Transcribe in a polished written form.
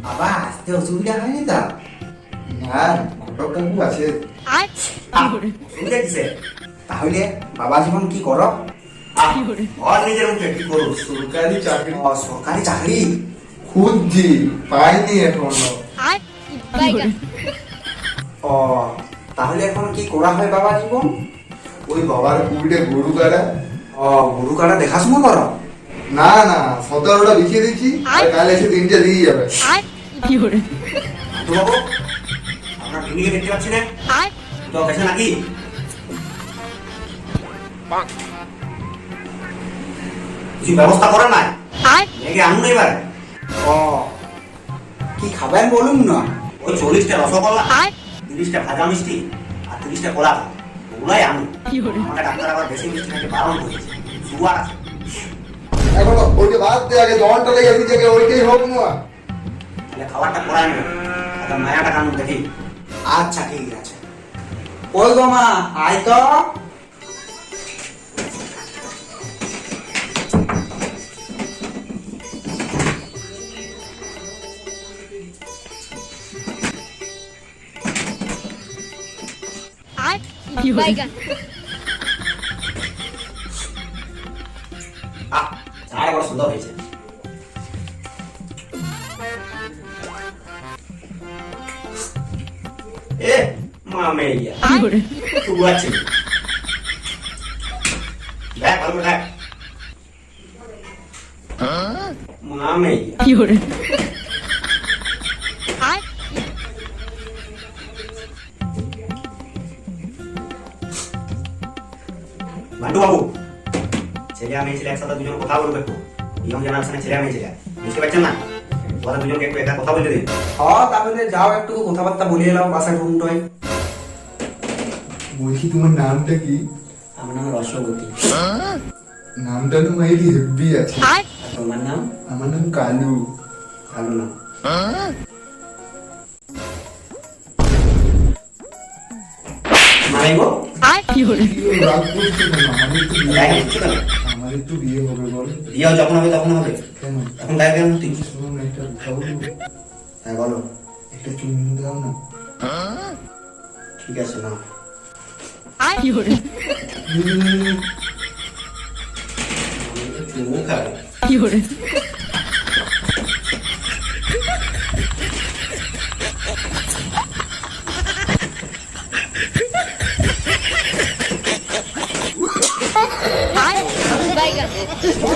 বাবা আসতে অসুবিধা হয়নি তো? না ঘটক কাকু আছে। অসুবিধা কিসে? তাহলে বাবা জীবন কি করো? আর নিজের মুখে কি করো? সরকারি চাকরি সরকারি চাকরি খুঁজছি, পাইনি এখনো। ও তাহলে এখন কি করা হয় বাবা জীবন? ওই বাবার কুড়িটা গরু কাটা। ও গরু কাটা দেখাশোনা করো? না না 17টা লিখে দিচ্ছি, আর কাল এসে 3টা দিয়ে যাবে। তো বাবু আপনার ভিনিকে দেখতে পাচ্ছি না, তো গেছে নাকি? কিছু ব্যবস্থা করে নাই মেয়েকে আনুন এবার। ও কি খাবেন বলুন না? ওই 40টা রসগোল্লা, 30টা ভাজা মিষ্টি আর 30টা কলা, ওগুলাই আনুন। আমাকে ডাক্তার আবার বেশি মিষ্টি খেতে বারণ করেছে, সুগার আছে। এখন ওইটা বাদ দে, আগে দমনটা লেগে দিচ্ছে, আগে ওইটাই হোক না। তাহলে খাবারটা করায় নেবে, তাহলে মায়াটা কানুন দেখি। আচ্ছা ঠিক আছে। ওই গো মা আয় তো। চাটা বড় সুন্দর হয়েছে। এ মামে ইয়া তুই আছে দেখ ভালো দেখ মামে ইয়া বান্টু বাবু, ছেলে আর মেয়ে ছেলে একসাথে দুজন কথা বলবে একটু। ইয়ং জেনারেশনের ছেলে আর মেয়ে ছেলে, বুঝতে পারছেন না? ওরা দুজনকে একটু একা কথা বলে দিন। হ্যাঁ তাহলে যাও একটু কথাবার্তা বলিয়ে এলাম বাসার রুমটায়। বলছি তোমার নামটা কি? আমার নাম রসবতী। নামটা তো মাইরি হেভি আছে। আর তোমার নাম? আমার নাম কালু। কালু নাম। মাইগো রাগ করছো কেন? আমাদের তো বিয়ে হবে বল। বিয়ে যখন হবে তখন হবে, কেন? এখন গায়ে গায়ে মুক্তি। শুনুন একটা কথা বলবো? হ্যাঁ বলো। একটা চুমু দাও না। ঠিক আছে না চুমু খাবে। Bye, guys.